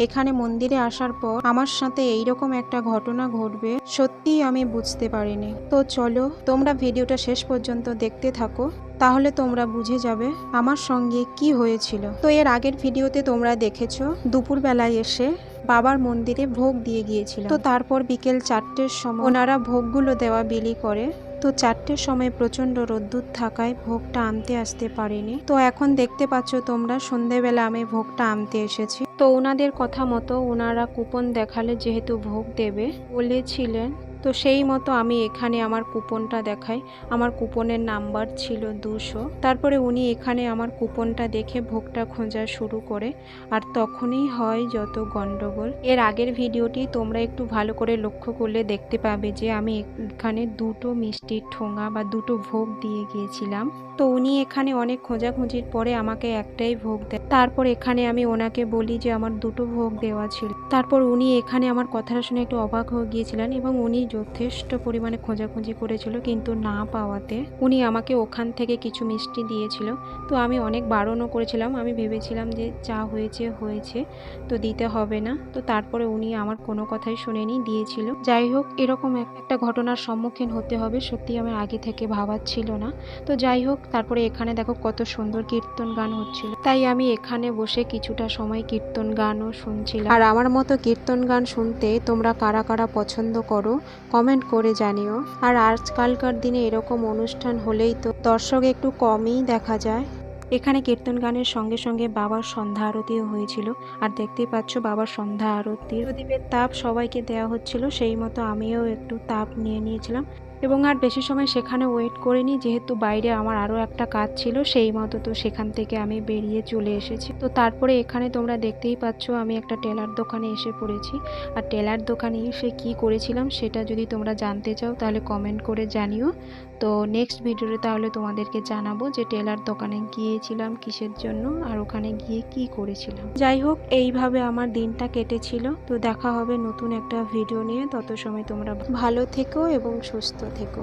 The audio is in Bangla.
এখানে মন্দিরে আসার পর আমার সাথে এইরকম একটা ঘটনা ঘটবে সত্যিই আমি বুঝতে পারিনি। তো চলো তোমরা ভিডিওটা শেষ পর্যন্ত দেখতে থাকো, তাহলে তোমরা বুঝে যাবে আমার সঙ্গে কি হয়েছিল। তো এর আগের ভিডিওতে তোমরা দেখেছো দুপুরবেলায় এসে বাবার মন্দিরে ভোগ দিয়ে গিয়েছিল। তো তারপর বিকেল 4টের সময় ওনারা ভোগগুলো দেওয়া বিলি করে। তো 4টের সময় প্রচন্ড রোদ্দুর থাকায় ভোগটা আনতে আসতে পারিনি। তো এখন দেখতে পাচ্ছ তোমরা সন্ধেবেলা আমি ভোগটা আনতে এসেছি। তো ওনাদের কথা মতো ওনারা কুপন দেখালে যেহেতু ভোগ দেবে বলেছিলেন, তো সেই মতো আমি এখানে আমার কুপনটা দেখাই। আমার কুপনের নাম্বার ছিল 200। তারপরে উনি এখানে আমার কুপনটা দেখে ভোগটা খোঁজা শুরু করে, আর তখনই হয় যত গন্ডগোল। এর আগের ভিডিওটি তোমরা একটু ভালো করে লক্ষ্য করলে দেখতে পাবে যে আমি এখানে 2টো মিষ্টির ঠোঙা বা 2টো ভোগ দিয়ে গিয়েছিলাম। তো উনি এখানে অনেক খোঁজাখুঁজির পরে আমাকে একটাই ভোগ দেয়। তারপর এখানে আমি ওনাকে বলি যে আমার 2টো ভোগ দেওয়া ছিল। তারপর উনি এখানে আমার কথাটা শুনে একটু অবাক হয়ে গিয়েছিলেন এবং উনি যথেষ্ট পরিমাণে খোঁজাখুঁজি করেছিল, কিন্তু না পাওয়াতে উনি আমাকে ওখান থেকে কিছু মিষ্টি দিয়েছিল। তো আমি অনেক বারণও করেছিলাম, আমি ভেবেছিলাম যে যা হয়েছে হয়েছে, তো দিতে হবে না। তো তারপরে উনি আমার কোনো কথাই শুনেনি, দিয়েছিল। যাই হোক, এরকম একটা ঘটনার সম্মুখীন হতে হবে সত্যি আমার আগে থেকে ভাবার ছিল না। তো যাই হোক, তারপরে এখানে দেখো কত সুন্দর কীর্তন গান হচ্ছিল, তাই আমি এখানে বসে কিছুটা সময় কীর্তন গানও শুনছিলাম। আর আমার মতো কীর্তন গান শুনতে তোমরা কারা কারা পছন্দ করো কমেন্ট করে জানিও। আর আজকালকার দিনে এরকম অনুষ্ঠান হলেই তো দর্শক একটু কমই দেখা যায়। এখানে কীর্তন গানের সঙ্গে সঙ্গে বাবার সন্ধ্যা আরতিও হয়েছিল। আর দেখতেই পাচ্ছ বাবার সন্ধ্যা আরতির প্রদীপের তাপ সবাইকে দেওয়া হচ্ছিল, সেই মতো আমিও একটু তাপ নিয়ে নিয়েছিলাম। এবং আর বেশি সময় সেখানে ওয়েট করিনি, যেহেতু বাইরে আমার আরও একটা কাজ ছিল, সেই মতো তো সেখান থেকে আমি বেরিয়ে চলে এসেছি। তো তারপরে এখানে তোমরা দেখতেই পাচ্ছ আমি একটা টেলার দোকানে এসে পড়েছি। আর টেলার দোকানে এসে কি করেছিলাম সেটা যদি তোমরা জানতে চাও তাহলে কমেন্ট করে জানিও। তো নেক্সট ভিডিওতে তাহলে তোমাদেরকে জানাবো যে টেলার দোকানে গিয়েছিলাম কিসের জন্য আর ওখানে গিয়ে কি করেছিলাম। যাই হোক, এইভাবে আমার দিনটা কেটেছিল। তো দেখা হবে নতুন একটা ভিডিও নিয়ে, তত সময় তোমরা ভালো থেকো এবং সুস্থ থেকো।